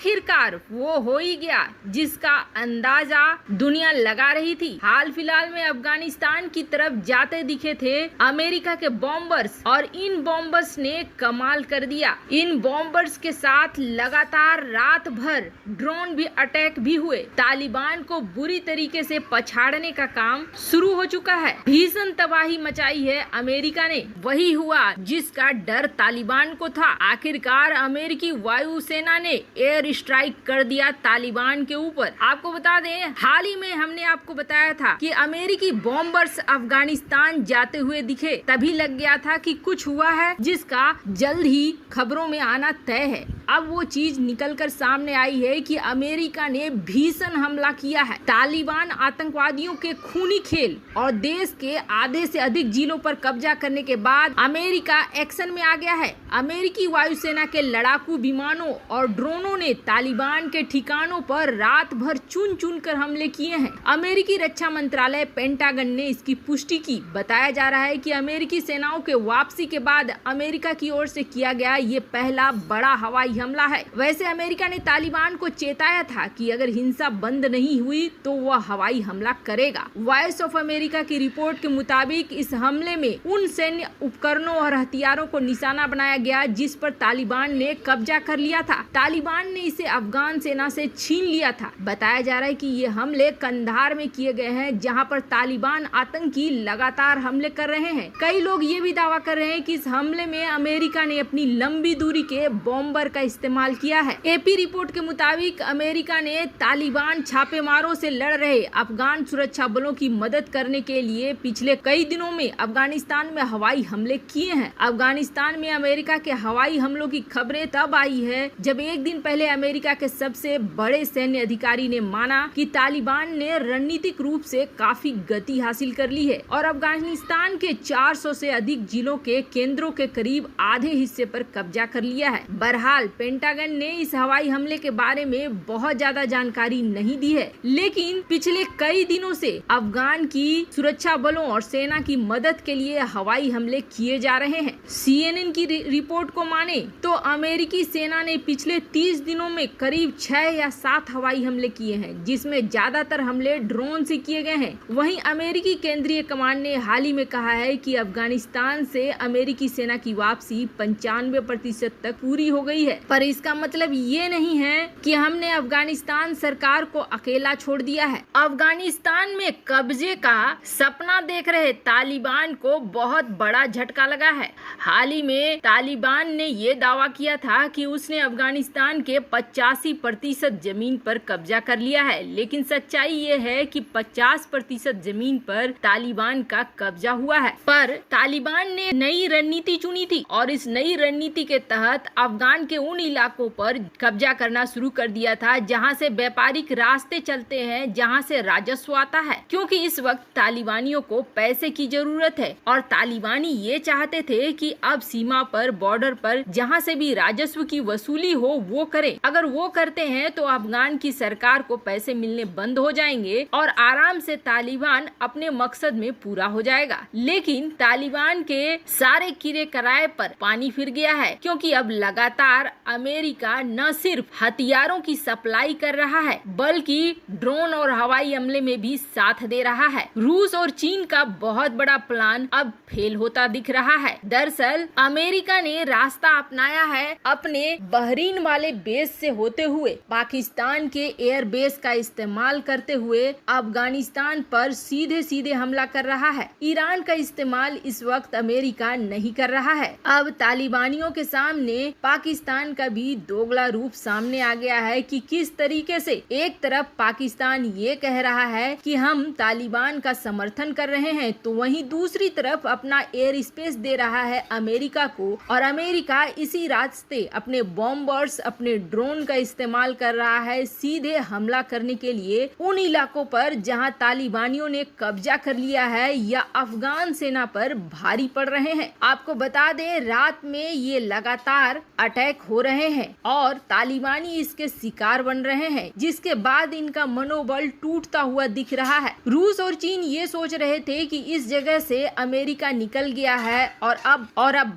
आखिरकार वो हो ही गया जिसका अंदाजा दुनिया लगा रही थी। हाल फिलहाल में अफगानिस्तान की तरफ जाते दिखे थे अमेरिका के बॉम्बर्स और इन बॉम्बर्स ने कमाल कर दिया। इन बॉम्बर्स के साथ लगातार रात भर ड्रोन भी अटैक भी हुए। तालिबान को बुरी तरीके से पछाड़ने का काम शुरू हो चुका है। भीषण तबाही मचाई है अमेरिका ने। वही हुआ जिसका डर तालिबान को था। आखिरकार अमेरिकी वायुसेना ने एयर स्ट्राइक कर दिया तालिबान के ऊपर। आपको बता दें, हाल ही में हमने आपको बताया था कि अमेरिकी बॉम्बर्स अफगानिस्तान जाते हुए दिखे। तभी लग गया था कि कुछ हुआ है जिसका जल्द ही खबरों में आना तय है। अब वो चीज निकलकर सामने आई है कि अमेरिका ने भीषण हमला किया है। तालिबान आतंकवादियों के खूनी खेल और देश के आधे से अधिक जिलों पर कब्जा करने के बाद अमेरिका एक्शन में आ गया है। अमेरिकी वायुसेना के लड़ाकू विमानों और ड्रोनों ने तालिबान के ठिकानों पर रात भर चुन चुन कर हमले किए हैं। अमेरिकी रक्षा मंत्रालय पेंटागन ने इसकी पुष्टि की। बताया जा रहा है कि अमेरिकी सेनाओं के वापसी के बाद अमेरिका की ओर से किया गया ये पहला बड़ा हवाई हमला है। वैसे अमेरिका ने तालिबान को चेताया था कि अगर हिंसा बंद नहीं हुई तो वह हवाई हमला करेगा। वॉइस ऑफ अमेरिका की रिपोर्ट के मुताबिक इस हमले में उन सैन्य उपकरणों और हथियारों को निशाना बनाया गया जिस पर तालिबान ने कब्जा कर लिया था। तालिबान ने इसे अफगान सेना से छीन लिया था। बताया जा रहा है कि ये हमले कंधार में किए गए हैं, जहां पर तालिबान आतंकी लगातार हमले कर रहे हैं। कई लोग ये भी दावा कर रहे हैं कि इस हमले में अमेरिका ने अपनी लंबी दूरी के बॉम्बर का इस्तेमाल किया है। एपी रिपोर्ट के मुताबिक अमेरिका ने तालिबान छापेमारों से लड़ रहे अफगान सुरक्षा बलों की मदद करने के लिए पिछले कई दिनों में अफगानिस्तान में हवाई हमले किए हैं। अफगानिस्तान में अमेरिका के हवाई हमलों की खबरें तब आई है जब एक दिन पहले अमेरिका के सबसे बड़े सैन्य अधिकारी ने माना कि तालिबान ने रणनीतिक रूप से काफी गति हासिल कर ली है और अफगानिस्तान के 400 से अधिक जिलों के केंद्रों के करीब आधे हिस्से पर कब्जा कर लिया है। बहरहाल पेंटागन ने इस हवाई हमले के बारे में बहुत ज्यादा जानकारी नहीं दी है, लेकिन पिछले कई दिनों से अफगान की सुरक्षा बलों और सेना की मदद के लिए हवाई हमले किए जा रहे हैं। CNN की रिपोर्ट को माने तो अमेरिकी सेना ने पिछले 30 दिनों में करीब 6 या 7 हवाई हमले किए हैं, जिसमें ज्यादातर हमले ड्रोन से किए गए हैं। वहीं अमेरिकी केंद्रीय कमान ने हाल ही में कहा है कि अफगानिस्तान से अमेरिकी सेना की वापसी 95% तक पूरी हो गई है। पर इसका मतलब ये नहीं है कि हमने अफगानिस्तान सरकार को अकेला छोड़ दिया है। अफगानिस्तान में कब्जे का सपना देख रहे तालिबान को बहुत बड़ा झटका लगा है। हाल ही में तालिबान ने ये दावा किया था कि उसने अफगानिस्तान के 85% जमीन पर कब्जा कर लिया है, लेकिन सच्चाई ये है कि 50% जमीन पर तालिबान का कब्जा हुआ है। पर तालिबान ने नई रणनीति चुनी थी और इस नई रणनीति के तहत अफगान के उन इलाकों पर कब्जा करना शुरू कर दिया था जहां से व्यापारिक रास्ते चलते हैं, जहां से राजस्व आता है, क्योंकि इस वक्त तालिबानियों को पैसे की जरूरत है और तालिबानी ये चाहते थे कि अब सीमा पर, बॉर्डर पर जहां से भी राजस्व की वसूली हो वो करें। अगर वो करते हैं तो अफगान की सरकार को पैसे मिलने बंद हो जाएंगे और आराम से तालिबान अपने मकसद में पूरा हो जाएगा। लेकिन तालिबान के सारे कीरे कराए पर पानी फिर गया है, क्योंकि अब लगातार अमेरिका न सिर्फ हथियारों की सप्लाई कर रहा है बल्कि ड्रोन और हवाई हमले में भी साथ दे रहा है। रूस और चीन का बहुत बड़ा प्लान अब फेल होता दिख रहा है। दरअसल अमेरिका ने रास्ता अपनाया है अपने बहरीन वाले बेस से होते हुए पाकिस्तान के एयर बेस का इस्तेमाल करते हुए अफगानिस्तान पर सीधे सीधे हमला कर रहा है। ईरान का इस्तेमाल इस वक्त अमेरिका नहीं कर रहा है। अब तालिबानियों के सामने पाकिस्तान का भी दोगला रूप सामने आ गया है कि किस तरीके से एक तरफ पाकिस्तान ये कह रहा है कि हम तालिबान का समर्थन कर रहे हैं, तो वहीं दूसरी तरफ अपना एयर स्पेस दे रहा है अमेरिका को और अमेरिका इसी रास्ते अपने बॉम्बर्स, अपने ड्रोन का इस्तेमाल कर रहा है सीधे हमला करने के लिए उन इलाकों पर जहां तालिबानियों ने कब्जा कर लिया है या अफगान सेना पर भारी पड़ रहे हैं। आपको बता दें, रात में ये लगातार अटैक हो रहे हैं और तालिबानी इसके शिकार बन रहे हैं, जिसके बाद इनका मनोबल टूटता हुआ दिख रहा है। रूस और चीन ये सोच रहे थे कि इस जगह से अमेरिका निकल गया है और अब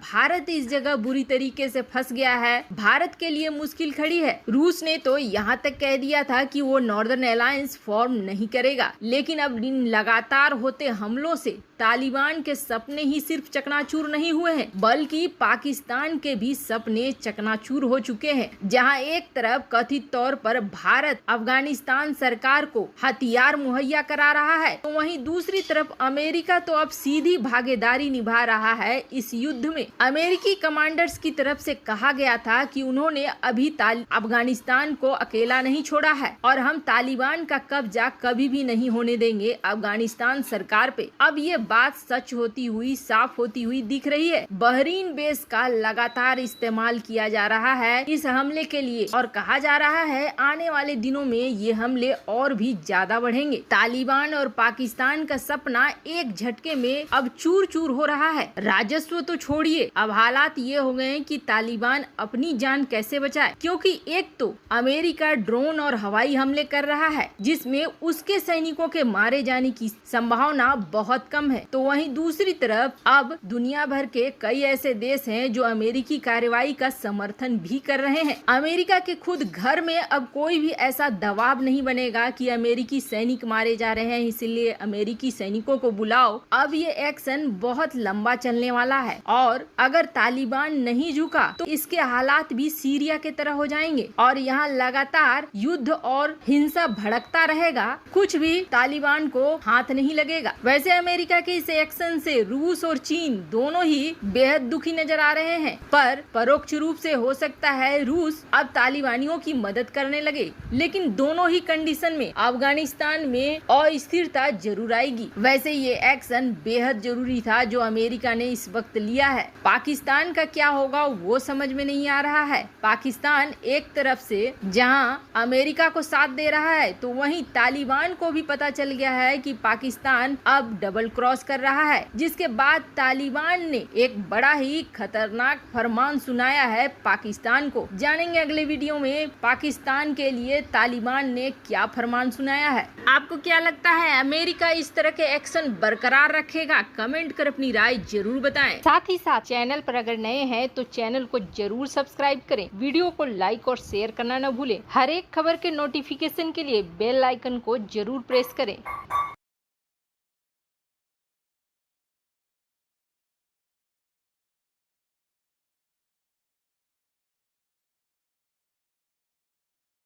भारत इस जगह बुरी तरीके से फंस गया है, भारत के लिए मुश्किल खड़ी है। रूस ने तो यहाँ तक कह दिया था कि वो नॉर्दर्न अलायंस फॉर्म नहीं करेगा, लेकिन अब इन लगातार होते हमलों से तालिबान के सपने ही सिर्फ चकनाचूर नहीं हुए हैं, बल्कि पाकिस्तान के भी सपने चकनाचूर हो चुके हैं। जहां एक तरफ कथित तौर पर भारत अफगानिस्तान सरकार को हथियार मुहैया करा रहा है, तो वहीं दूसरी तरफ अमेरिका तो अब सीधी भागीदारी निभा रहा है इस युद्ध में। अमेरिकी कमांडर्स की तरफ से कहा गया था कि उन्होंने अभी अफगानिस्तान को अकेला नहीं छोड़ा है और हम तालिबान का कब्जा कभी भी नहीं होने देंगे अफगानिस्तान सरकार पे। अब ये बात सच होती हुई, साफ होती हुई दिख रही है। बहरीन बेस का लगातार इस्तेमाल किया जा रहा है इस हमले के लिए और कहा जा रहा है आने वाले दिनों में ये हमले और भी ज्यादा बढ़ेंगे। तालिबान और पाकिस्तान का सपना एक झटके में अब चूर चूर हो रहा है। राजस्व तो छोड़िए, अब हालात ये हो गए हैं कि तालिबान अपनी जान कैसे बचाए, क्योंकि एक तो अमेरिका ड्रोन और हवाई हमले कर रहा है जिसमें उसके सैनिकों के मारे जाने की संभावना बहुत कम है, तो वहीं दूसरी तरफ अब दुनिया भर के कई ऐसे देश हैं जो अमेरिकी कार्रवाई का समर्थन भी कर रहे हैं। अमेरिका के खुद घर में अब कोई भी ऐसा दबाव नहीं बनेगा कि अमेरिकी सैनिक मारे जा रहे हैं इसलिए अमेरिकी सैनिकों को बुलाओ। अब ये एक्शन बहुत लंबा चलने वाला है और अगर तालिबान नहीं झुका तो इसके हालात भी सीरिया के तरह हो जाएंगे और यहाँ लगातार युद्ध और हिंसा भड़कता रहेगा, कुछ भी तालिबान को हाथ नहीं लगेगा। वैसे अमेरिका के इस एक्शन से रूस और चीन दोनों ही बेहद दुखी नजर आ रहे हैं, पर परोक्ष रूप से हो सकता है रूस अब तालिबानियों की मदद करने लगे, लेकिन दोनों ही कंडीशन में अफगानिस्तान में अस्थिरता जरूर आएगी। वैसे ये एक्शन बेहद जरूरी था जो अमेरिका ने इस वक्त लिया है। पाकिस्तान का क्या होगा वो समझ में नहीं आ रहा है। पाकिस्तान एक तरफ से जहां अमेरिका को साथ दे रहा है, तो वहीं तालिबान को भी पता चल गया है कि पाकिस्तान अब डबल क्रॉस कर रहा है, जिसके बाद तालिबान ने एक बड़ा ही खतरनाक फरमान सुनाया है पाकिस्तान को। जानेंगे अगले वीडियो में पाकिस्तान के लिए तालिबान ने क्या फरमान सुनाया है। आपको क्या लगता है, अमेरिका इस तरह के एक्शन बरकरार रखेगा? कमेंट कर अपनी राय जरूर बताएं। साथ ही साथ चैनल पर अगर नए हैं तो चैनल को जरूर सब्सक्राइब करें, वीडियो को लाइक और शेयर करना न भूलें। हर एक खबर के नोटिफिकेशन के लिए बेल आइकन को जरूर प्रेस करें।